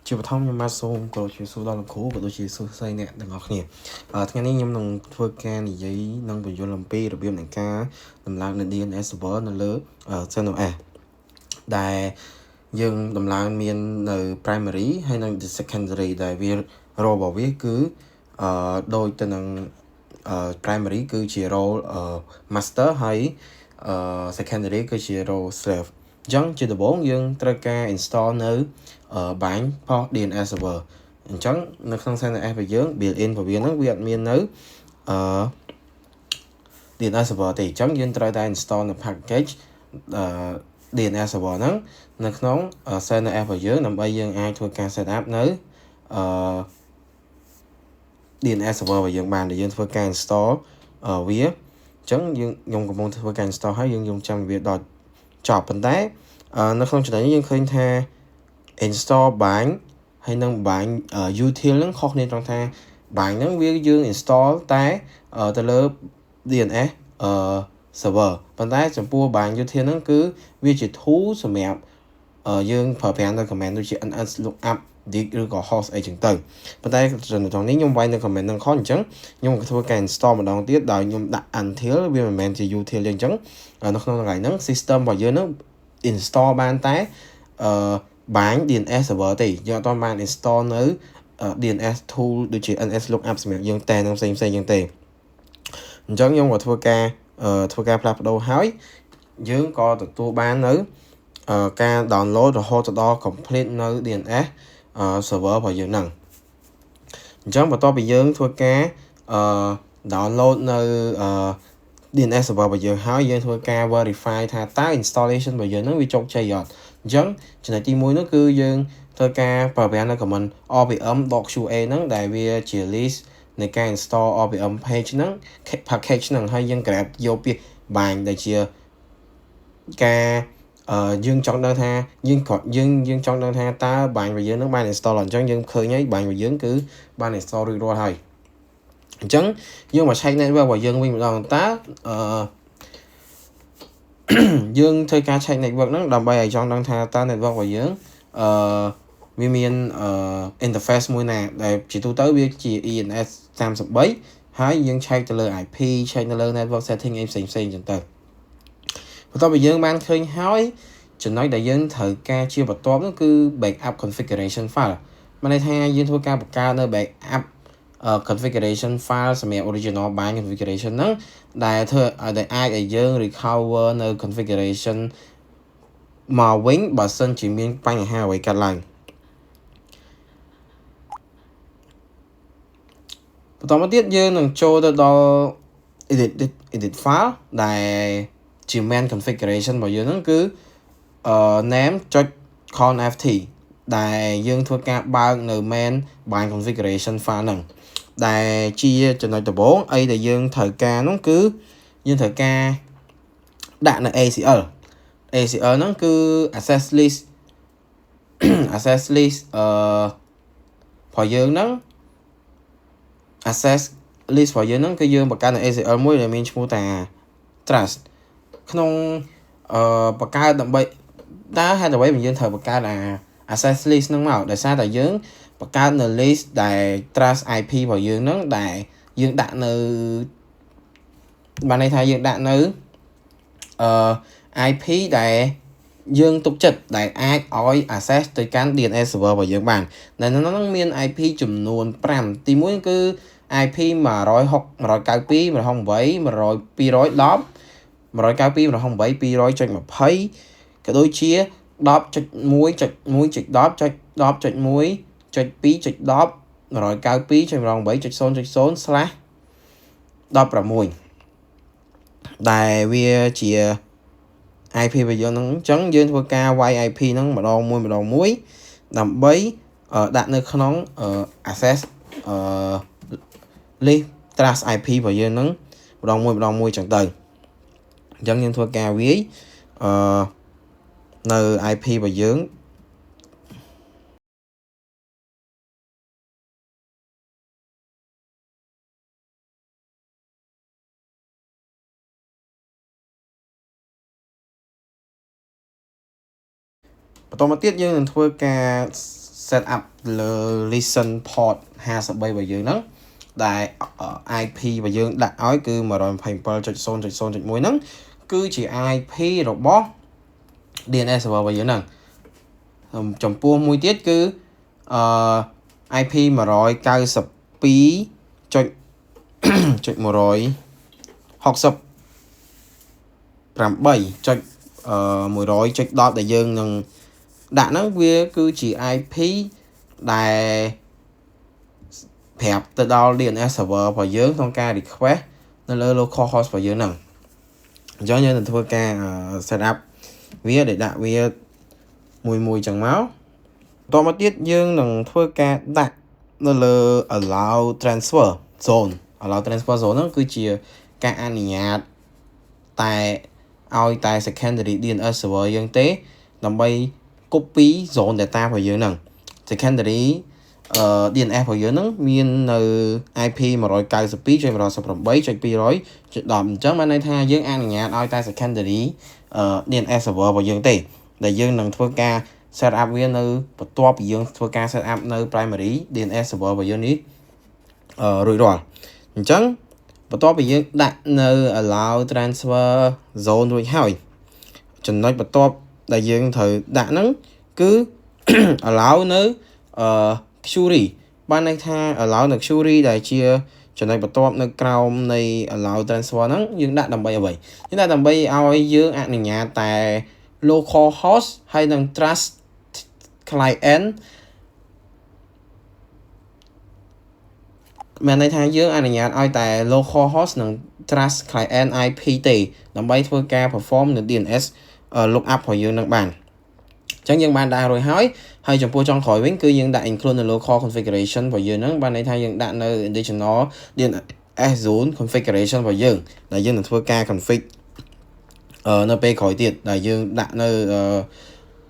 ជាបឋមខ្ញុំបាទសូមគោរពជាសួរដល់លោកគ្រូក៏ដូចជាសួស្តីអ្នកទាំងអស់គ្នាថ្ងៃនេះខ្ញុំនឹងធ្វើការនិយាយនឹងបញ្យលអំពីរបៀបនៃការដំឡើងនៅ DNS server នៅលើ CentOS ដែលយើងដំឡើងមាននៅ primary ហើយនិង secondary ដែលវា role របស់វាគឺដូចទៅនឹងprimary គឺជា role master ហើយ secondary គឺជា role slave អញ្ចឹងជាដំបូងយើងត្រូវការ install នៅbind port DNS server អញ្ចឹងនៅក្នុង CentOS របស់យើង built-in របស់វាហ្នឹងវាអត់មាននៅDNS server ទេអញ្ចឹងយើងត្រូវតែ install នៅ package DNS server ហ្នឹងនៅក្នុង CentOS របស់យើងដើម្បីយើងអាចធ្វើការ set up នៅDNS server របស់យើងបានដែលយើងធ្វើការ install វាអញ្ចឹងខ្ញុំកំពុងធ្វើការ install ហើយយើងចាំវាដល់ចប់ប៉ុន្តែនៅក្នុងចំណុចនេះយើងឃើញថា install bind ហើយនឹង bind util ហ្នឹងខុសគ្នាត្រង់ថា bind ហ្នឹងវាយើង install តែទៅលើ DNS server ប៉ុន្តែចំពោះ bind util ហ្នឹងគឺវាជា tool សម្រាប់យើងប្រើប្រាស់នៅ command ដូចជា ns lookup dig ឬក៏ host អីចឹងទៅប៉ុន្តែត្រង់នេះខ្ញុំវាយនៅ command ហ្នឹងខុសអញ្ចឹងខ្ញុំធ្វើការ install ម្ដងទៀតដោយខ្ញុំដាក់ until វាមិនមែនជា util ទេអញ្ចឹងនៅក្នុងថ្ងៃហ្នឹង system របស់យើងហ្នឹង install បានតែbind DNS server ទេយើងអត់បាន install នៅ DNS tool ដូចជា ns lookup សម្រាប់យើងតែនឹងផ្សេងៗចឹងទេអញ្ចឹងខ្ញុំក៏ធ្វើការផ្លាស់ប្ដូរហើយយើងក៏ទទួលបាននៅការ download រហូតដល់ complete នៅ DNS server របស់យើងហ្នឹងអញ្ចឹងបន្ទាប់ពីយើងធ្វើការdownload នៅDNS server របស់យើងហើយយើងធ្វើការ verify ថាតើ installation របស់យើងហ្នឹងវាជោគជ័យអត់អញ្ចឹងចំណុចទី1នោះគឺយើងធ្វើការប្រើប្រាស់នៅ command rpm.qa ហ្នឹងដែលវាជា list នៃការ install rpm page ហ្នឹង package ហ្នឹងហើយយើង grab យកពាក្យ bind ដែលជាការយើងចង់ដឹងថាយើងចង់ដឹងថាតើ bind របស់យើងហ្នឹងបាន install អញ្ចឹងយើងឃើញហើយ bind របស់យើងគឺបាន install រួចរាល់ហើយអញ្ចឹងយើងមក check network របស់យើងវិញម្ដងតើយើងធ្វើការ check network ហ្នឹងដើម្បីឲ្យចង់ដឹងថាតើ network របស់យើងវាមានinterface មួយណាដែលជាទូទៅវាជា ENS 33ហើយយើង check ទៅលើ IP check ទៅលើ network setting អីផ្សេងៗអញ្ចឹងទៅបន្ទាប់ពីយើងបានឃើញហើយចំណុចដែលយើងត្រូវការជាបន្ទាប់នោះគឺ backup configuration file មានន័យថាយើងធ្វើការបង្កើតនៅ backup configuration file សម្រាប់ original bind configuration ហ្នឹងដែលអាចឲ្យយើង recover នៅ configuration មកវិញបើសិនជាមានបញ្ហាអ្វីកើតឡើងបន្តមកទៀតយើងនឹងចូលទៅដល់ edit file ដែលជា main configuration របស់យើងហ្នឹងគឺname.conft ដែលយើងធ្វើការបើកនៅ main bind configuration file ហ្នឹងដែលជាចំណុចដំបូងអីដែលយើងត្រូវការនោះគឺយើងត្រូវការដាក់នៅ ACL ហ្នឹងគឺ access list របស់យើងហ្នឹង access list របស់យើងហ្នឹងគឺយើងបង្កើតនៅ ACL មួយដែលមានឈ្មោះថា trust ក្នុងបង្កើតដើម្បីតើហេតុអ្វីយើងត្រូវបង្កើតaccess list ហ្នឹងមកដោយសារតែយើងបង្កើតនៅ list ដែល trust IP របស់យើងហ្នឹងដែលយើងដាក់នៅបានន័យថាយើងដាក់នៅIP ដែលយើងទុកចិត្តដែលអាចឲ្យ access ទៅកាន់ DNS server របស់យើងបានដែលនៅហ្នឹងមាន IP ចំនួន5ទី1គឺ IP 192.168.210 192.168.200.20ក៏ដូចជា 10.1.1.10.1.10.192.168.0.0/16ដែលវាជា IP របស់យើងហ្នឹងអញ្ចឹងយើងធ្វើការវាយ IP ហ្នឹងម្ដងមួយដើម្បីដាក់នៅក្នុង access list trust IP របស់យើងហ្នឹងម្ដងមួយអញ្ចឹងទៅអញ្ចឹងយើងធ្វើការវាយនៅ IP របស់យើងបន្តមកទៀតយើងនឹងធ្វើការ set up លើ listen port 53របស់យើងហ្នឹងដែល IP របស់យើងដាក់ឲ្យគឺ 127.0.0.1 ហ្នឹងគឺជា IP របស់ DNS server របស់យើងហ្នឹងចំពោះមួយទៀតគឺIP 192.168.100.10 ដែលយើងនឹងដាក់ហ្នឹងវាគឺជា IP ដែលប្រាប់ទៅដល់ DNS server របស់យើងក្នុងការ request នៅលើ local host របស់យើងហ្នឹងអញ្ចឹងយើងនឹងធ្វើការ set up វាđểដាក់វាមួយចឹងមកបន្តមកទៀតយើងនឹងធ្វើការដាក់នៅលើ allow transfer zone ហ្នឹងគឺជាការអនុញ្ញាតតែឲ្យតែ secondary DNS server យើងទេដើម្បី copy zone data របស់យើងហ្នឹង secondary DNS របស់យើងហ្នឹងមាននៅ IP 192.168.200.10 អញ្ចឹងបានន័យថាយើងអនុញ្ញាតឲ្យតែ secondary DNS server របស់យើងទេដែលយើងនឹងធ្វើការ set up វានៅបន្ទាប់ពីយើងធ្វើការ set up នៅ primary DNS server របស់យើងនេះរួចរាល់អញ្ចឹងបន្ទាប់ពីយើងដាក់នៅ allow transfer zone រួចហើយចំណុចបន្ទាប់ដែលយើងត្រូវដាក់ហ្នឹងគឺ allow នៅquery បានន័យថា allow នៅ query ដែលជាចំណុចបន្ទាប់នៅក្រោមនៃ allow transfer ហ្នឹងយើងដាក់ដើម្បីអ្វីយើងដាក់ដើម្បីឲ្យយើងអនុញ្ញាតតែ local host ហើយនឹង trust client មានន័យថាយើងអនុញ្ញាតឲ្យតែ local host និង trust client IP ទេដើម្បីធ្វើការ perform នៅ DNS lookup របស់យើងនឹងបានអញ្ចឹងយើងបានដាក់រួចហើយចំពោះចុងក្រោយវិញគឺយើងដាក់ include នៅ local configuration របស់យើងហ្នឹងបានន័យថាយើងដាក់នៅ additional DNS zone configuration របស់យើងដែលយើងនឹងធ្វើការ config នៅពេលក្រោយទៀតដែលយើងដាក់នៅ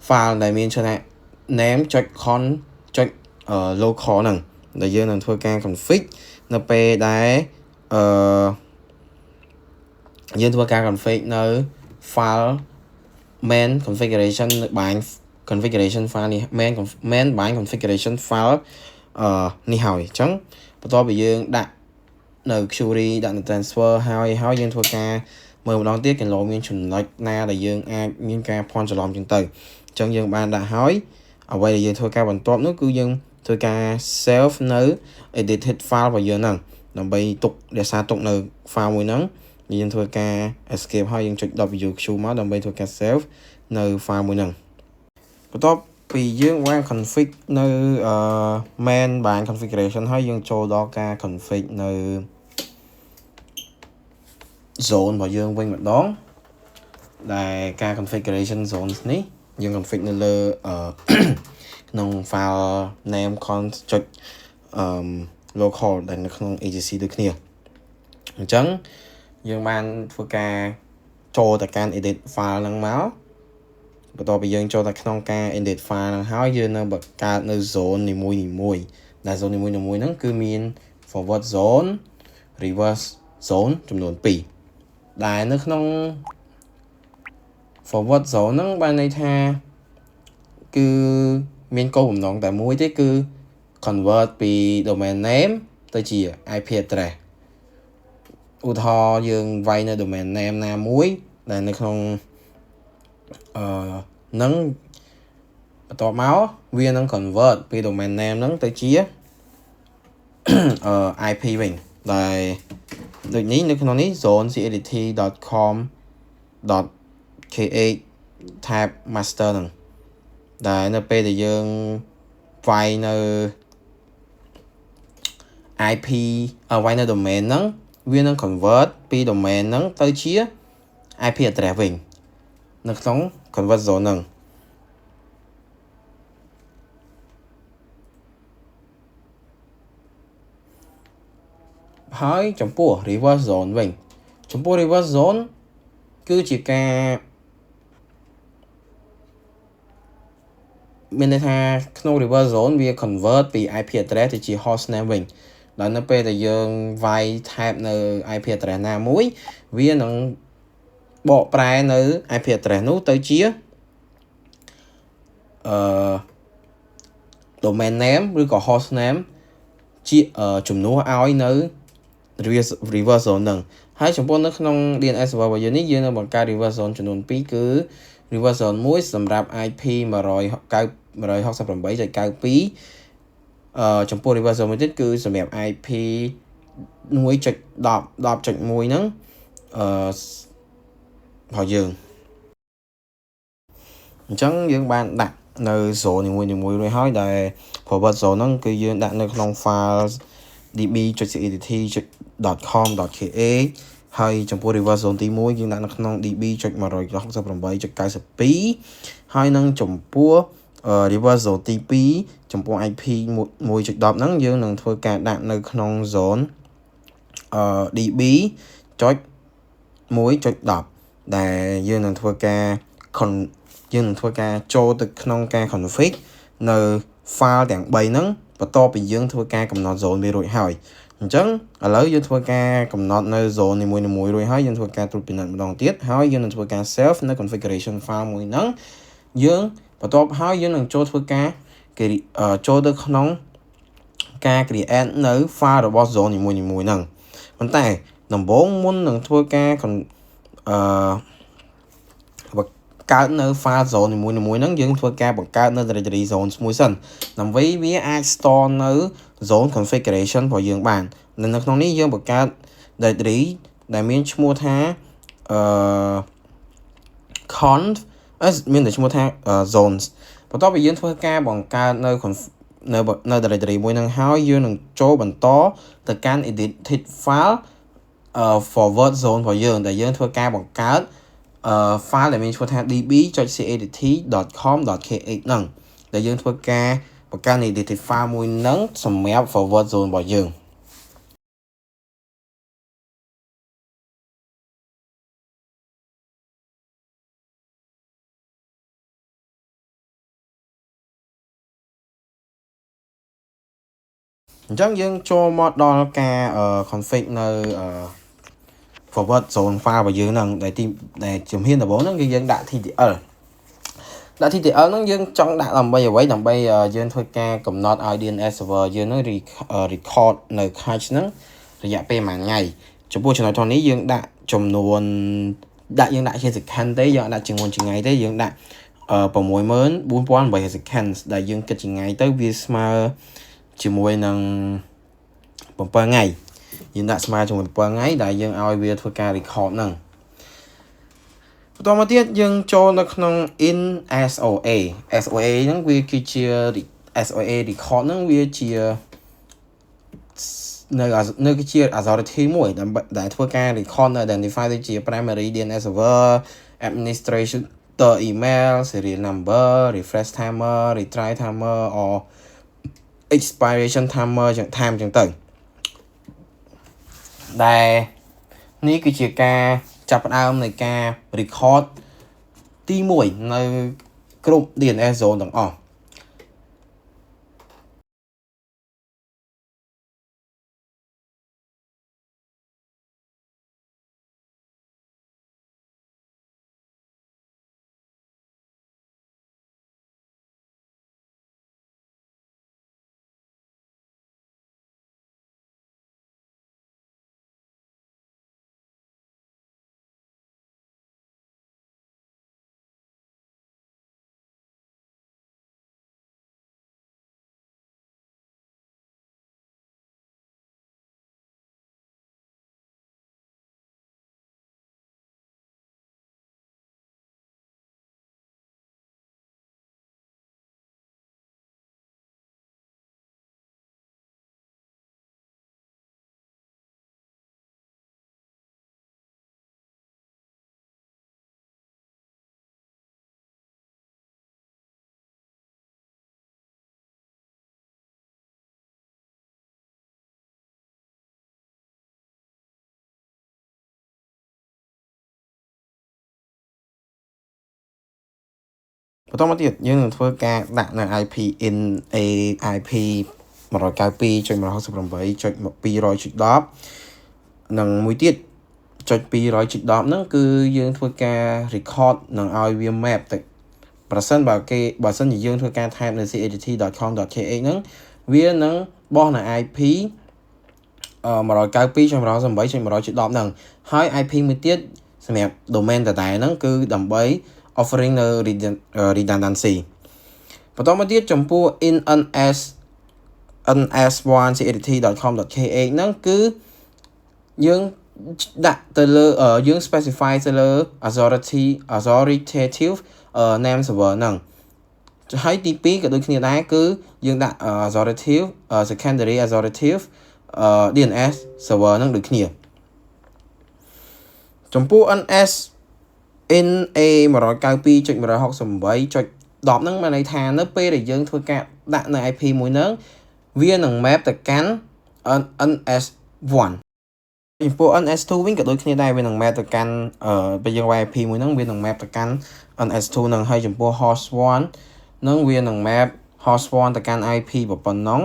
file ដែលមានឈ្មោះថា name.con.local ហ្នឹងដែលយើងនឹងធ្វើការ config នៅពេលដែលយើងធ្វើការ config នៅ file main configuration បាញ់ configuration file នេះ main បាញ់ configuration file នេះហើយអញ្ចឹងបន្ទាប់ពីយើងដាក់នៅ query ដាក់នៅ transfer ហើយយើងធ្វើការមើលម្ដងទៀតកន្លងមានចំណុចណាដែលយើងអាចមានការភ័ន្តច្រឡំចឹងទៅអញ្ចឹងយើងបានដាក់ហើយអ្វីដែលយើងធ្វើការបន្ទាប់នោះគឺយើងធ្វើការ save នៅ edited file របស់យើងហ្នឹងដើម្បីទុករក្សាទុកនៅ file មួយហ្នឹងយើងធ្វើការ escape ហើយយើងចុច WQ មកដើម្បីធ្វើការ save នៅ file មួយហ្នឹងបន្ទាប់ពីយើងបាន config នៅ main បាន configuration ហើយយើងចូលដល់ការ config នៅ zone របស់យើងវិញម្ដងដែលការ configuration zone នេះយើង config នៅលើក្នុង file name con.local ដែលនៅក្នុង agency ដូចគ្នាអញ្ចឹងយើងបានធ្វើការចូលទៅកាន់ edit file ហ្នឹងមកបន្ទាប់ពីយើងចូលទៅក្នុងការ edit file ហ្នឹងហើយយើងនឹងបង្កើតនៅ zone នីមួយៗដែល zone នីមួយៗហ្នឹងគឺមាន forward zone reverse zone ចំនួន2ដែលនៅក្នុង forward zone ហ្នឹងបានន័យថាគឺមានគោលបំណងតែមួយទេគឺ convert ពី domain name ទៅជា IP address ឧទាហរណ៍យើងវាយនៅ domain name ណាមួយដែលនៅក្នុងនឹងបន្ទាប់មកវានឹង convert ពី domain name ហ្នឹងទៅជា IP វិញដែលដូចនេះនៅក្នុងនេះ zonecdt.com.kh tab master ហ្នឹងដែលនៅពេលដែលយើងវាយនៅ IP វាយនៅ domain ហ្នឹងវានឹង convert ពី domain ហ្នឹងទៅជា IP address វិញនៅក្នុង convert zone ហ្នឹងហើយចំពោះ reverse zone វិញចំពោះ reverse zone គឺជាការមានន័យថាក្នុង reverse zone វា convert ពី IP address ទៅជា host name វិញដល់នៅពេលដែលយើងវាយ tab នៅ IP address ណាមួយវានឹងបកប្រែនៅ IP address នោះទៅជា domain name ឬក៏ host name ជាជំនួសឲ្យនៅ reverse zone ហ្នឹងហើយចំពោះនៅក្នុង DNS server របស់យើងនេះយើងនឹងបង្កើត reverse zone ចំនួន2គឺ reverse zone 1សម្រាប់ IP 168.92ចំពោះ reverse zone មួយទៀតគឺសម្រាប់ IP 1.10.1 ហ្នឹងរបស់យើងអញ្ចឹងយើងបានដាក់នៅ zone នីមួយៗរួចហើយដែល private zone ហ្នឹងគឺយើងដាក់នៅក្នុង file db.cadt.com.ka ហើយចំពោះ reverse zone ទី1យើងដាក់នៅក្នុង db.168.92 ហើយនឹងចំពោះreverse zone ទី2ចំពោះ IP 1.10 ហ្នឹងយើងនឹងធ្វើការដាក់នៅក្នុង zone db.1.10 ដែលយើងនឹងធ្វើការចូលទៅក្នុងការ config នៅ file ទាំង3ហ្នឹងបន្ទាប់ពីយើងធ្វើការកំណត់ zone វារួចហើយអញ្ចឹងឥឡូវយើងធ្វើការកំណត់នៅ zone នីមួយៗរួចហើយយើងធ្វើការត្រួតពិនិត្យម្ដងទៀតហើយយើងនឹងធ្វើការ save នៅ configuration file មួយហ្នឹងយើងបន្ទាប់ហើយយើងនឹងចូលធ្វើការចូលទៅក្នុងការ create នៅ file របស់ zone នីមួយៗហ្នឹងប៉ុន្តែដំបូងមុននឹងធ្វើការកើតនៅ file zone នីមួយៗហ្នឹងយើងធ្វើការបង្កើតនៅ directory zone មួយសិនដើម្បីវាអាច store នៅ zone configuration របស់យើងបាននៅក្នុងនេះយើងបង្កើត directory ដែលមានឈ្មោះថាconf មានតែឈ្មោះថា zones បន្ទាប់ពីយើងធ្វើការបង្កើតនៅ directory មួយហ្នឹងហើយយើងនឹងចូលបន្តទៅកាន់ edited file forward zone របស់យើងដែលយើងធ្វើការបង្កើតfile ដែលមានឈ្មោះថា db.cadt.com.kx ហ្នឹងដែលយើងធ្វើការបង្កើត edited file មួយហ្នឹងសម្រាប់ forward zone របស់យើងអញ្ចឹងយើងចូលមកដល់ការ config នៅforward zone file របស់យើងហ្នឹងដែលជំហានដំបូងហ្នឹងគឺយើងដាក់ TTL ហ្នឹងយើងចង់ដាក់ដើម្បីអ្វីដើម្បីយើងធ្វើការកំណត់ឲ្យ DNS server យើងហ្នឹង record នៅ cache ហ្នឹងរយៈពេល1ថ្ងៃចំពោះចំណុចនេះយើងដាក់ចំនួនយើងដាក់ជា second ទេយើងដាក់ជាងមុនជាថ្ងៃទេយើងដាក់64800 seconds ដែលយើងគិតជាថ្ងៃទៅវាស្មើជាមួយនឹង7ថ្ងៃយើងដាក់ស្មើជាមួយ7ថ្ងៃដែលយើងឲ្យវាធ្វើការ record ហ្នឹងបន្តមកទៀតយើងចូលនៅក្នុង in SOA ហ្នឹងវាគឺជា SOA record ហ្នឹងវាជានៅគឺជា authority មួយដែលធ្វើការ record នៅ identify ដូចជា primary DNS server administrator email serial number refresh timer retry timer or expiration timer ចឹងទៅដែលនេះគឺជាការចាប់ផ្ដើមនៃការ record ទី1នៅគ្រប់ DNS zone ទាំងអស់បន្តមកទៀតយើងនឹងធ្វើការដាក់នៅ IP in IP 192.168.200.10 និងមួយទៀត.200.10 ហ្នឹងគឺយើងធ្វើការ record នឹងឲ្យវា map ទៅ ប្រសិនបើសិនជាយើងធ្វើការ type នៅ cadt.com.kh ហ្នឹងវានឹងបោះនៅ IP 192.168.100.10 ហ្នឹងហើយ IP មួយទៀតសម្រាប់ domain ដដែលហ្នឹងគឺដើម្បី offering នៅ redundancy បន្តមកទៀតចំពោះ ns1cadt.com.kh ហ្នឹងគឺយើងដាក់ទៅលើយើង specify ទៅលើ authoritative name server ហ្នឹងហើយទី2ក៏ដូចគ្នាដែរគឺយើងដាក់ authoritative secondary authoritative DNS server ហ្នឹងដូចគ្នាចំពោះ NS NA 192.168.10 ហ្នឹងមានន័យថានៅពេលដែលយើងធ្វើការដាក់នៅ IP មួយហ្នឹងវានឹង map ទៅកាន់ NS1 ចំពោះ NS2 វិញក៏ដូចគ្នាដែរវានឹង map ទៅកាន់ពេលយើងវាយ IP មួយហ្នឹងវានឹង map ទៅកាន់ NS2 ហ្នឹងហើយចំពោះ host 1ហ្នឹងវានឹង map host 1ទៅកាន់ IP ប៉ុណ្ណឹង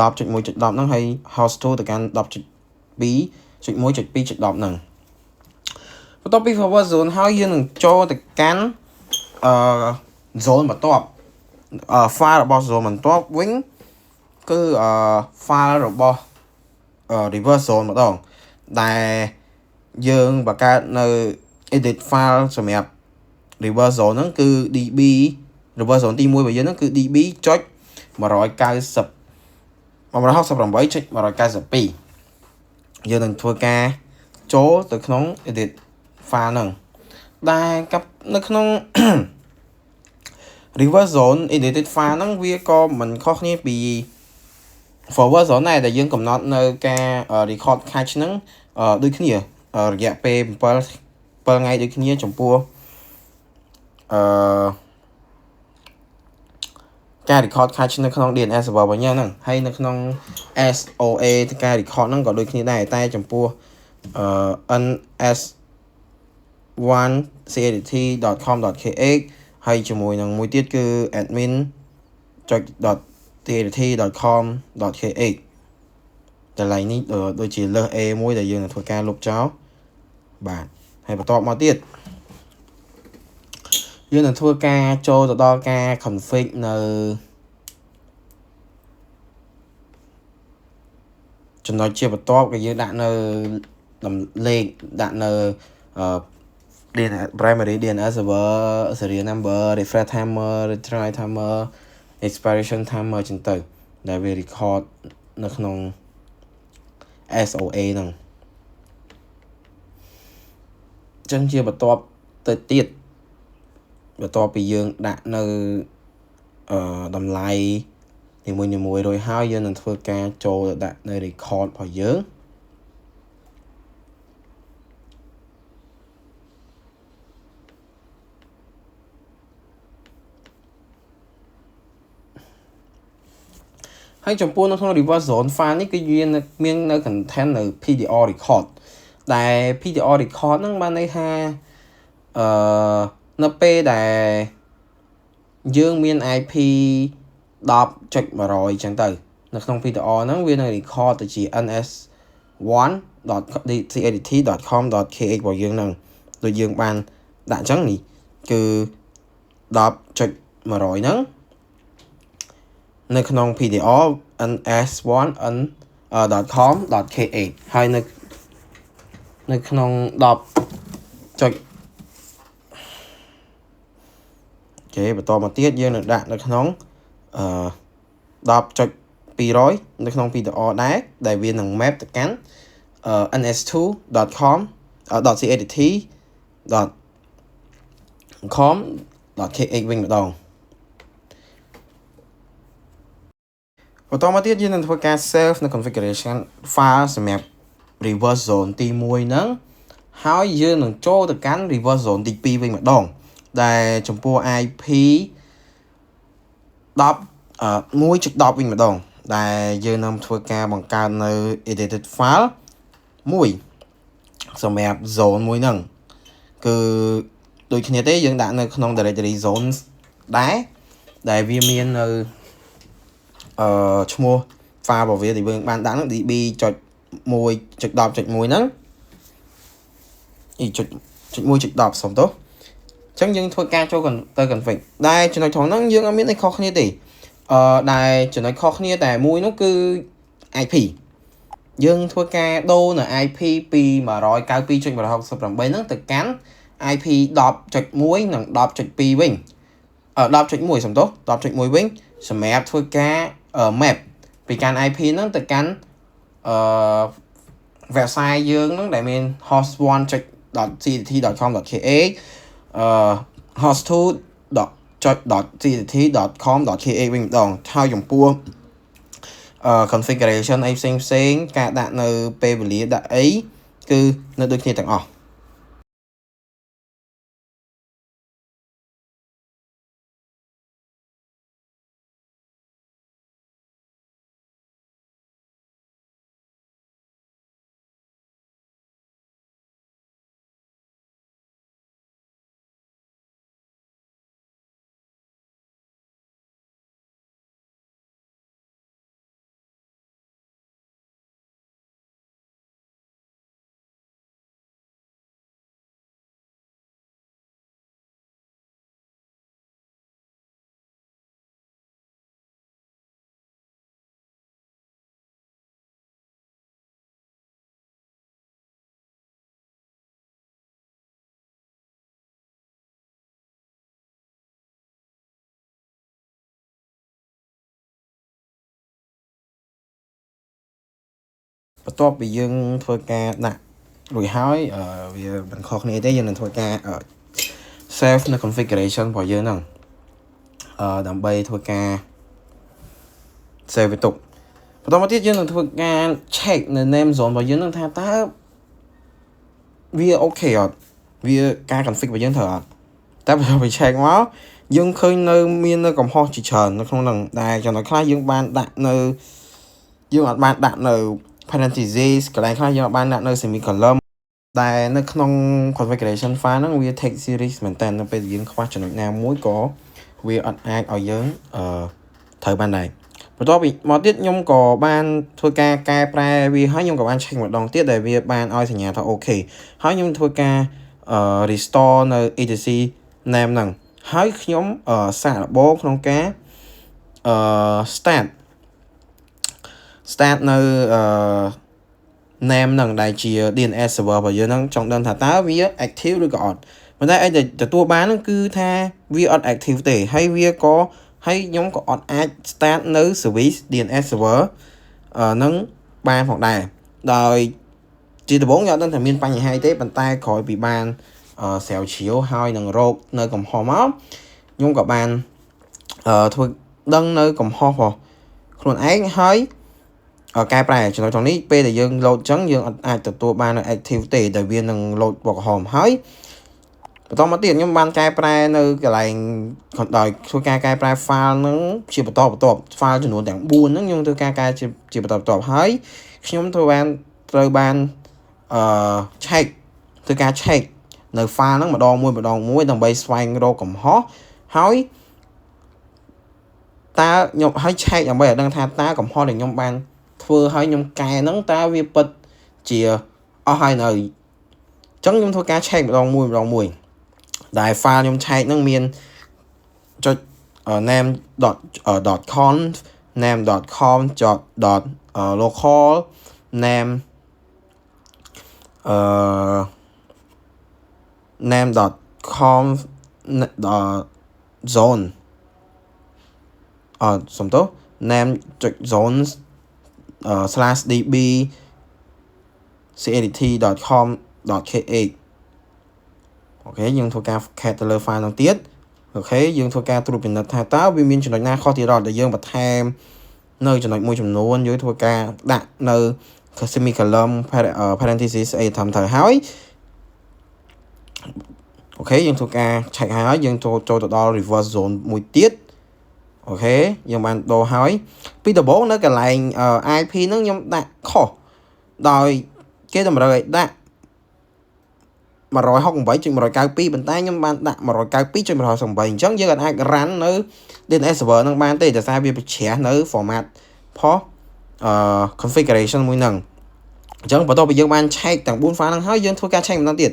10.1.10 ហ្នឹងហើយ host 2ទៅកាន់ 10.2.1.2.10 ហ្នឹងបន្ទាប់ពី forward zone ហើយយើងនឹងចូលទៅកាន់zone បន្ទាប់file របស់ zone បន្ទាប់វិញគឺ file របស់ reverse zone ម្ដងដែលយើងបង្កើតនៅ edit file សម្រាប់ reverse zone ហ្នឹងគឺ db reverse zone ទី1របស់យើងហ្នឹងគឺ db.168.192 យើងនឹងធ្វើការចូលទៅក្នុង edit file ហ្នឹងដែលនៅក្នុង reverse zone edited file ហ្នឹងវាក៏មិនខុសគ្នាពី forward zone ដែរដែលយើងកំណត់នៅការ record cache ហ្នឹងដូចគ្នារយៈពេល7ថ្ងៃដូចគ្នាចំពោះការ record cache នៅក្នុង DNS server របស់យើងហ្នឹងហើយនៅក្នុង SOA ការ record ហ្នឹងក៏ដូចគ្នាដែរតែចំពោះns1cadt.com.kh ហើយជាមួយនឹងមួយទៀតគឺ admin.cadt.com.kh តម្លៃនេះដូចជាលើស A មួយដែលយើងនឹងធ្វើការលុបចោលបាទហើយបន្តមកទៀតយើងនឹងធ្វើការចូលទៅដល់ការ config នៅចំណុចជាបន្ទាប់ក៏យើងដាក់នៅលេខដាក់នៅprimary DNS server serial number refresh timer retry timer expiration timer ចឹងទៅដែលវា record នៅក្នុង SOA ហ្នឹងចឹងជាបន្ទាប់ទៅទៀតបន្ទាប់ពីយើងដាក់នៅតម្លៃនីមួយៗរួចហើយយើងនឹងធ្វើការចូលដាក់នៅ record របស់យើងហើយចំពោះនៅក្នុង reverse zone file នេះគឺវាមាននៅ content នៅ PDR record ដែល PDR record ហ្នឹងបានន័យថានៅពេលដែលយើងមាន IP 10.100 អញ្ចឹងទៅនៅក្នុង PDR ហ្នឹងវានឹង record ទៅជា ns1.cadt.com.kh របស់យើងហ្នឹងដូចយើងបានដាក់អញ្ចឹងនេះគឺ 10.100 ហ្នឹងនៅក្នុង PDR ns1.com.kh ហើយនៅក្នុង10.គេបន្តមកទៀតយើងនឹងដាក់នៅក្នុង10.200 នៅក្នុង PDR ដែលវានឹង map ទៅកាន់ns2.com.cadt.com.kh វិញម្ដងបន្តមកទៀតយើងនឹងធ្វើការ save នៅ configuration file សម្រាប់ reverse zone ទី1ហ្នឹងហើយយើងនឹងចូលទៅកាន់ reverse zone ទី2វិញម្ដងដែលចំពោះ IP 1.10 វិញម្ដងដែលយើងនឹងធ្វើការបង្កើតនៅ edited file មួយសម្រាប់ zone មួយហ្នឹងគឺដូចគ្នាទេយើងដាក់នៅក្នុង directory zone ដែលវាមាននៅឈ្មោះ file របស់វាដែលយើងបានដាក់ហ្នឹង db.1.10.1 ហ្នឹង 1.10 សុំទោស ចឹងយើងធ្វើការចូលទៅ config ដែលចំណុចត្រង់ហ្នឹងយើងអត់មានអីខុសគ្នាទេដែលចំណុចខុសគ្នាតែមួយនោះគឺ IP យើងធ្វើការដូរនៅ IP ពី 192.168 ហ្នឹងទៅកាន់ IP 10.1 និង 10.2 វិញ10.1 សំទោស 10.1 វិញសម្រាប់ធ្វើការ map ពីកាន់ IP ហ្នឹងទៅកាន់website យើងហ្នឹងដែលមាន host1.cdt.com.kh host2.cdt.com.kh វិញម្ដងហើយចំពោះconfiguration អីផ្សេងការដាក់នៅពេលវេលាដាក់អីគឺនៅដូចគ្នាទាំងអស់បន្ទាប់ពីយើងធ្វើការដាក់រួចហើយវាមិនខុសគ្នាទេយើងនឹងធ្វើការ save នៅ configuration របស់យើងហ្នឹងដើម្បីធ្វើការ save វាទុកបន្តមកទៀតយើងនឹងធ្វើការ check នៅ name zone របស់យើងហ្នឹងថាតើវាអូខេអត់វាការ config របស់យើងត្រូវអត់តែបើ check មកយើងឃើញនៅមាននៅកំហុសជាច្រើននៅក្នុងហ្នឹងដែលចំណុចខ្លះយើងបានដាក់នៅយើងអត់បានដាក់នៅ parentheses កន្លែងខ្លះយើងអត់បានដាក់នៅ semicolon ដែលនៅក្នុង configuration file ហ្នឹងវា take series មែនតើនៅពេលយើងខ្វះចំណុចណាមួយក៏វាអត់អាចឲ្យយើងត្រូវបានដែរបន្ទាប់ពីមកទៀតខ្ញុំក៏បានធ្វើការកែប្រែវាហើយខ្ញុំក៏បាន check ម្ដងទៀតដែលវាបានឲ្យសញ្ញាថាអូខេហើយខ្ញុំធ្វើការ restore នៅ etc name ហ្នឹងហើយខ្ញុំសាកល្បងក្នុងការstart នៅname ហ្នឹងដែលជា DNS server របស់យើងហ្នឹងចង់ដឹងថាតើវា active ឬក៏អត់ប៉ុន្តែឯងទទួលបានហ្នឹងគឺថាវាអត់ active ទេហើយវាក៏ហើយខ្ញុំក៏អត់អាច start នៅ service DNS server ហ្នឹងបានផងដែរដោយជាដំបូងខ្ញុំអត់ដឹងថាមានបញ្ហាទេប៉ុន្តែក្រោយពីបានស្រាវជ្រាវហើយនឹងរកនៅកំហុសមកខ្ញុំក៏បានធ្វើដឹងនៅកំហុសរបស់ខ្លួនឯងហើយកែប្រែចំណុចត្រង់នេះពេលដែលយើង load ចឹងយើងអត់អាចទទួលបាននៅ active ទេដែលវានឹង load បកក្រហមហើយបន្តមកទៀតខ្ញុំបានកែប្រែនៅកន្លែងដោយធ្វើការកែប្រែ file ហ្នឹងជាបន្តបន្ទាប់ file ចំនួនទាំង4ហ្នឹងខ្ញុំធ្វើការកែជាបន្តបន្ទាប់ហើយខ្ញុំត្រូវបានcheck ធ្វើការ check នៅ file ហ្នឹងម្ដងមួយដើម្បីស្វែងរកកំហុសហើយតើខ្ញុំឲ្យ check ដើម្បីឲ្យដឹងថាតើកំហុសដែលខ្ញុំបានធ្វើឲ្យខ្ញុំកែហ្នឹងតើវាពិតជាអស់ហើយនៅអញ្ចឹងខ្ញុំធ្វើការ check ម្ដងមួយដែល file ខ្ញុំ check ហ្នឹងមានចុច name.conf name.com .local name name.com zone សំទោស name.zone /db cdt.com.kh អូខេយើងធ្វើការ cat ទៅលើ file ហ្នឹងទៀតអូខេយើងធ្វើការត្រួតពិនិត្យថាតើវាមានចំណុចណាខុសទៀតអត់ដែលយើងបន្ថែមនៅចំណុចមួយចំនួនយើងធ្វើការដាក់នៅ semicolon parentheses អីតាមត្រូវហើយអូខេយើងធ្វើការ check ហើយយើងចូលទៅដល់ reverse zone មួយទៀតអូខេយើងបានដូរហើយពីដំបូងនៅកន្លែង IP ហ្នឹងខ្ញុំដាក់ខុសដោយគេតម្រូវឲ្យដាក់ 168.192 ប៉ុន្តែខ្ញុំបានដាក់ 192.168 អញ្ចឹងយើងអាច run នៅ DNS server ហ្នឹងបានទេដោយសារវាបញ្ច្រាស់នៅ format configuration មួយហ្នឹងអញ្ចឹងបន្ទាប់ពីយើងបាន check ទាំង4 file ហ្នឹងហើយយើងធ្វើការ check ម្ដងទៀត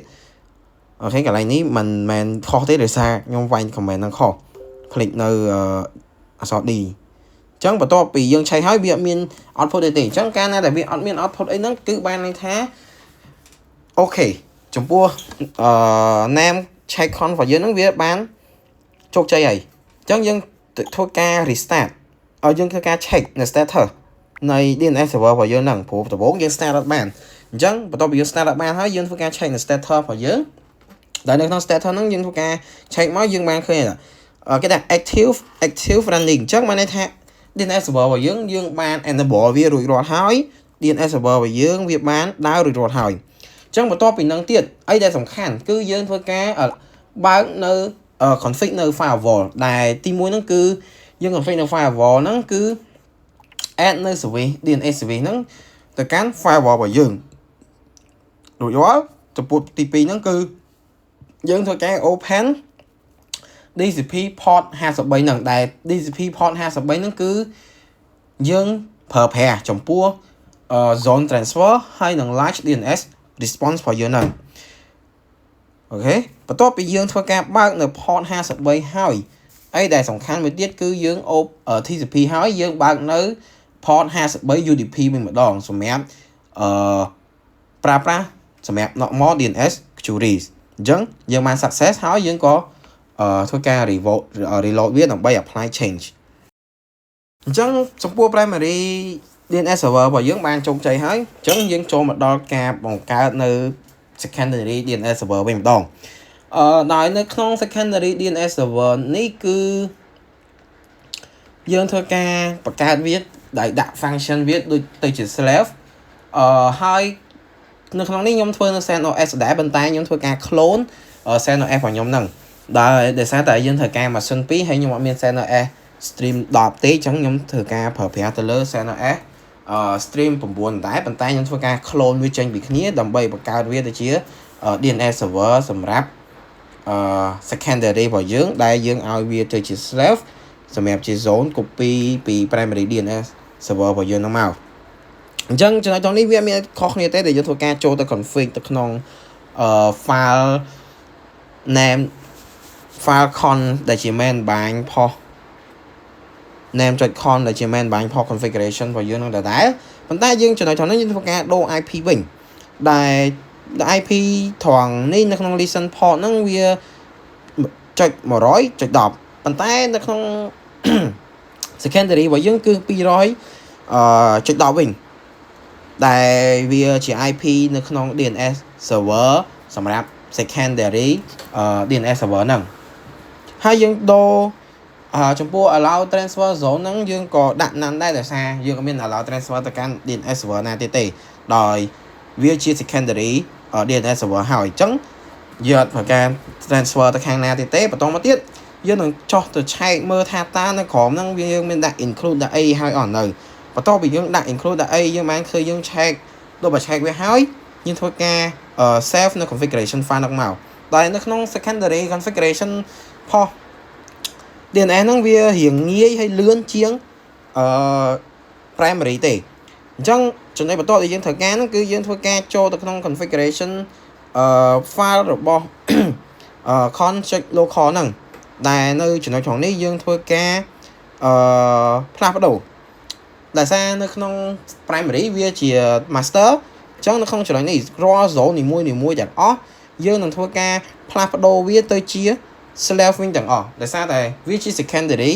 អូខេកន្លែងនេះមិនខុសទេដោយសារខ្ញុំវាយ comment ហ្នឹងខុស click នៅអក្សរ D អញ្ចឹងបន្ទាប់ពីយើងឆែកហើយវាអត់មាន output ទេអញ្ចឹងកាលណាដែលវាអត់មាន output អីហ្នឹងគឺបានន័យថាអូខេចំពោះname check con របស់យើងហ្នឹងវាបានជោគជ័យហើយអញ្ចឹងយើងធ្វើការ restart យើងធ្វើការ check នៅ status នៃ DNS server របស់យើងហ្នឹងព្រោះដំបូងយើង start អត់បានអញ្ចឹងបន្ទាប់ពីយើង start អត់បានហើយយើងធ្វើការ check នៅ status របស់យើងដែលនៅក្នុង status ហ្នឹងយើងធ្វើការ check មកយើងបានឃើញគេថា active running អញ្ចឹងបានន័យថា DNS server របស់យើងបាន enable វារួចរាល់ហើយ DNS server របស់យើងវាបានដើររួចរាល់ហើយអញ្ចឹងបន្ទាប់ពីនឹងទៀតអីដែលសំខាន់គឺយើងធ្វើការបើកនៅ config នៅ firewall ដែលទី1ហ្នឹងគឺយើង config នៅ firewall ហ្នឹងគឺ add នៅ service DNS service ហ្នឹងទៅកាន់ firewall របស់យើងរួចរាល់ចំពោះទី2ហ្នឹងគឺយើងធ្វើការ open DCP port 53ហ្នឹងដែល DCP port 53ហ្នឹងគឺយើងប្រើប្រាស់ចំពោះzone transfer ហើយនឹង large DNS response របស់យើងហ្នឹងអូខេបន្ទាប់ពីយើងធ្វើការបើកនៅ port 53ហើយអីដែលសំខាន់មួយទៀតគឺយើង TCP ហើយយើងបើកនៅ port 53 UDP វិញម្ដងសម្រាប់ប្រើប្រាស់សម្រាប់ normal DNS queries អញ្ចឹងយើងបាន success ហើយយើងក៏ធ្វើការ reload វាដើម្បី apply change អញ្ចឹងចំពោះ primary DNS server របស់យើងបានជោគជ័យហើយអញ្ចឹងយើងចូលមកដល់ការបង្កើតនៅ secondary DNS server វិញម្ដងដោយនៅក្នុង secondary DNS server នេះគឺយើងធ្វើការបង្កើតវាដោយដាក់ function វាដូចទៅជា slave ហើយនៅក្នុងនេះខ្ញុំធ្វើនៅ CentOS ដែរប៉ុន្តែខ្ញុំធ្វើការ clone CentOS របស់ខ្ញុំហ្នឹងដោយសារតែយើងត្រូវការម៉ាស៊ីន2ហើយខ្ញុំអត់មាន CentOS stream 10ទេអញ្ចឹងខ្ញុំធ្វើការប្រើប្រាស់ទៅលើ CentOS stream 9ដែរប៉ុន្តែខ្ញុំធ្វើការ clone វាចេញពីគ្នាដើម្បីបង្កើតវាទៅជា DNS server សម្រាប់secondary របស់យើងដែលយើងឲ្យវាទៅជា slave សម្រាប់ជា zone copy ពី primary DNS server របស់យើងហ្នឹងមកអញ្ចឹងចំណុចតនេះវាមានខុសគ្នាទេដែលយើងធ្វើការចូលទៅ config ទៅក្នុងfile name file con ដែលជា main បាញ់ផុស name.con ដែលជា main បាញ់ផុស configuration របស់យើងនឹងដដែលប៉ុន្តែយើងចំណុចនេះយើងធ្វើការដូរ IP វិញដែល IP ត្រង់នេះនៅក្នុង listen port ហ្នឹងវា100.10ប៉ុន្តែនៅក្នុង secondary របស់យើងគឺ200.10វិញដែលវាជា IP នៅក្នុង DNS server សម្រាប់ secondary DNS server ហ្នឹងហើយយើងដូរចំពោះ allow transfer zone ហ្នឹងយើងក៏ដាក់ណាន់ដែរដោយសារយើងអត់មាន allow transfer ទៅកាន់ DNS server ណាទៀតទេដោយវាជា secondary DNS server ហើយអញ្ចឹងយើងអត់ប្រការ transfer ទៅខាងណាទៀតទេបន្តមកទៀតយើងនឹងចោះទៅឆែកមើលថាតានៅក្រោមហ្នឹងវាយើងមានដាក់ include ដាក់អីហើយអត់នៅបន្ទាប់ពីយើងដាក់ include ដាក់អីយើងបានឃើញយើងឆែកដូចបើឆែកវាហើយយើងធ្វើការ save នៅ configuration file ហ្នឹងមកដោយនៅក្នុង secondary configuration ផុស DNS ហ្នឹងវារៀងងាយហើយលឿនជាងprimary ទេអញ្ចឹងចំណុចបន្ទាប់ដែលយើងត្រូវការហ្នឹងគឺយើងធ្វើការចូលទៅក្នុង configuration file របស់ config local ហ្នឹងដែលនៅចំណុចខាងនេះយើងធ្វើការផ្លាស់ប្ដូរដោយសារនៅក្នុង primary វាជា master អញ្ចឹងនៅក្នុងចំណុចនេះរាល់ zone នីមួយទាំងអស់យើងនឹងធ្វើការផ្លាស់ប្ដូរវាទៅជា slave វិញទាំងអស់ដោយសារតែវាជា secondary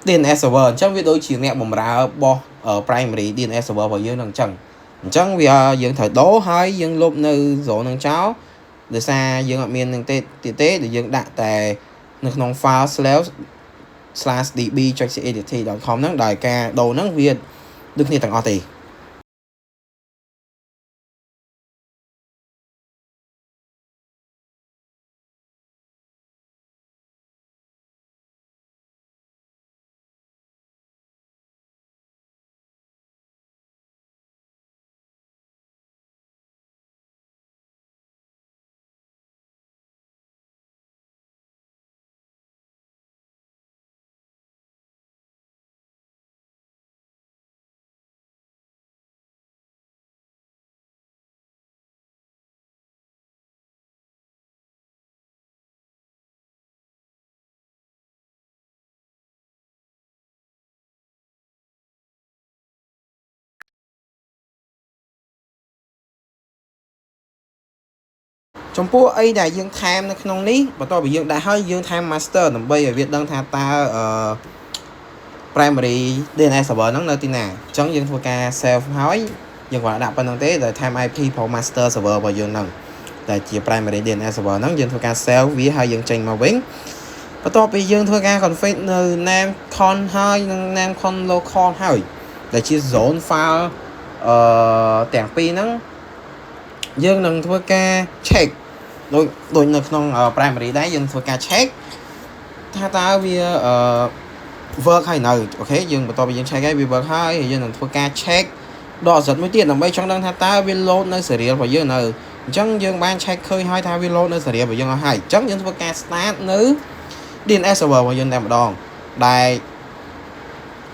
DNS server អញ្ចឹងវាដូចជាអ្នកបម្រើរបស់ primary DNS server របស់យើងនឹងអញ្ចឹងវាយើងត្រូវដូរហើយយើងលុបនៅ zone នឹងចោលដោយសារយើងអត់មាននឹងទេដែលយើងដាក់តែនៅក្នុង file slave/db.cadt.com ហ្នឹងដោយការដូរហ្នឹងវាដូចគ្នាទាំងអស់ទេ ចំពោះអីដែលយើងថែមនៅក្នុងនេះបន្ទាប់ពីយើងដាក់ហើយយើងថែម master ដើម្បីឲ្យវាដឹងថាតើprimary DNS server ហ្នឹងនៅទីណាអញ្ចឹងយើងធ្វើការ save ហើយយើងគាត់ដាក់ប៉ុណ្្នឹងទេតែថែម IP pro master server របស់យើងហ្នឹងតែជា primary DNS server ហ្នឹងយើងធ្វើការ save វាហើយយើងចេញមកវិញបន្ទាប់ពីយើងធ្វើការ config នៅ name con ហើយនិង name con local ហើយដែលជា zone file ទាំងពីរហ្នឹងយើងនឹងធ្វើការ check ដូចនៅក្នុង primary ដែរយើងធ្វើការ check ថាតើវា work ហើយនៅអូខេយើងបន្ទាប់ពីយើង check ហើយវា work ហើយយើងនឹងធ្វើការ check ដក set មួយទៀតដើម្បីចង់ដឹងថាតើវា load នៅ serial របស់យើងនៅអញ្ចឹងយើងបាន check ឃើញហើយថាវា load នៅ serial របស់យើងហើយអញ្ចឹងយើងធ្វើការ start នៅ DNS server របស់យើងតែម្ដងដែល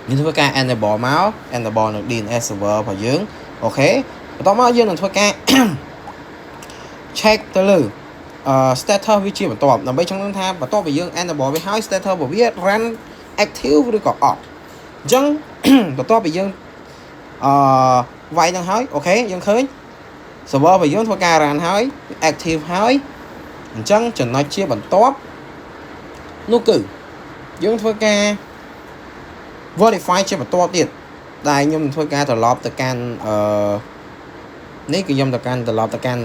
យើងធ្វើការ enable មក enable នៅ DNS server របស់យើងអូខេបន្ទាប់មកយើងនឹងធ្វើការ check ទៅលើ status វាជាបន្ទាប់ដើម្បីចង់ដឹងថាបន្ទាប់ពីយើង enable វាហើយ status របស់វា run active ឬក៏អត់អញ្ចឹង បន្ទាប់ពីយើងវាយនឹងហើយអូខេយើងឃើញ server របស់យើងធ្វើការ run ហើយ active ហើយអញ្ចឹងចំណុចជាបន្ទាប់នោះគឺយើងធ្វើការ verify ជាបន្ទាប់ទៀតដែលខ្ញុំនឹងធ្វើការត្រឡប់ទៅកាន់នេះគឺខ្ញុំត្រឡប់ទៅកាន់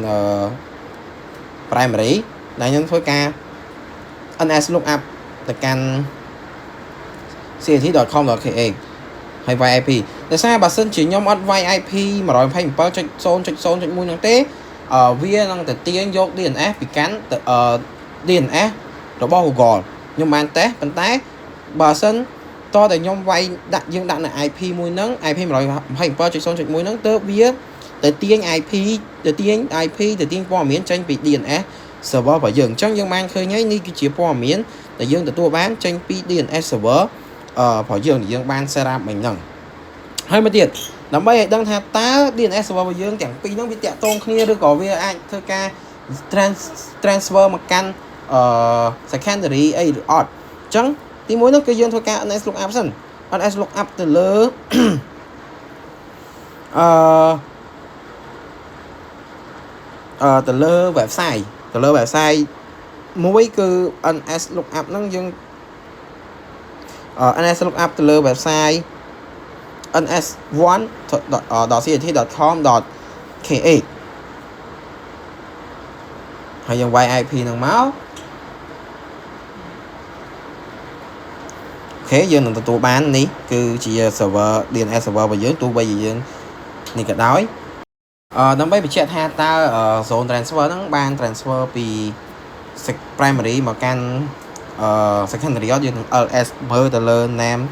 primary ដែលខ្ញុំធ្វើការ ns lookup ទៅកាន់ cat.com.kx ហើយ វាយ IP ដោយសារបើសិនជាខ្ញុំអត់វាយ IP 127.0.0.1 ហ្នឹងទេវានឹងទៅទាញយក DNS ពីកាន់ DNS របស់ Google ខ្ញុំបានតេស្តប៉ុន្តែបើសិនតតែខ្ញុំវាយដាក់យើងដាក់នៅ IP មួយហ្នឹង IP 127.0.1 ហ្នឹងទៅវាទៅទាញ IP ទៅទាញ IP ទៅទាញព័ត៌មានចេញពី DNS server របស់យើងអញ្ចឹងយើងបានឃើញហើយនេះគឺជាព័ត៌មានដែលយើងទទួលបានចេញពី DNS server របស់យើងដែលយើងបាន set up មិញហ្នឹងហើយមកទៀតដើម្បីឲ្យដឹងថាតើ DNS server របស់យើងទាំងពីរហ្នឹងវាតាក់ទងគ្នាឬក៏វាអាចធ្វើការ transfer មកកាន់ secondary អីឬអត់អញ្ចឹងទីមួយនោះគឺយើងធ្វើការ NS lookup សិន NS lookup ទៅលើ ទៅលើ website មួយគឺ NS lookup ហ្នឹងយើងNS lookup ទៅលើ website ns1.cat.com.kx ហើយយើងវាយ IP ហ្នឹងមកអូខេយើងនឹងទទួលបាននេះគឺជា server DNS server របស់យើងទោះបីជាយើងនេះក៏ដោយដើម្បីបញ្ជាក់ថាតើ zone transfer ហ្នឹងបាន transfer ពី primary មកកាន់secondary អត់យើងនឹង ls មើលទៅលើ name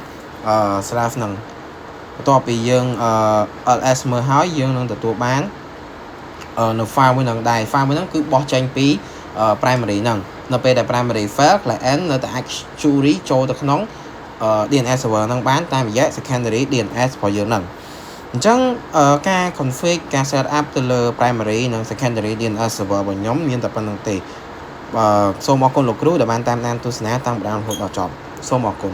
slash ហ្នឹងបន្ទាប់ពីយើងls មើលហើយយើងនឹងទទួលបាននៅ file មួយហ្នឹងដែរ file មួយហ្នឹងគឺបោះចេញពី primary ហ្នឹងនៅពេលដែល primary fail client នៅតែអាច query ចូលទៅក្នុងDNS server ហ្នឹងបានតាមរយៈ secondary DNS របស់យើងហ្នឹងអញ្ចឹងការ config ការ set up ទៅលើ primary និង secondary DNS server របស់ខ្ញុំមានតែប៉ុណ្្នឹងទេសូមអរគុណលោកគ្រូដែលបានតាមដានទស្សនាតាំងពីដើមរហូតដល់ចប់សូមអរគុណ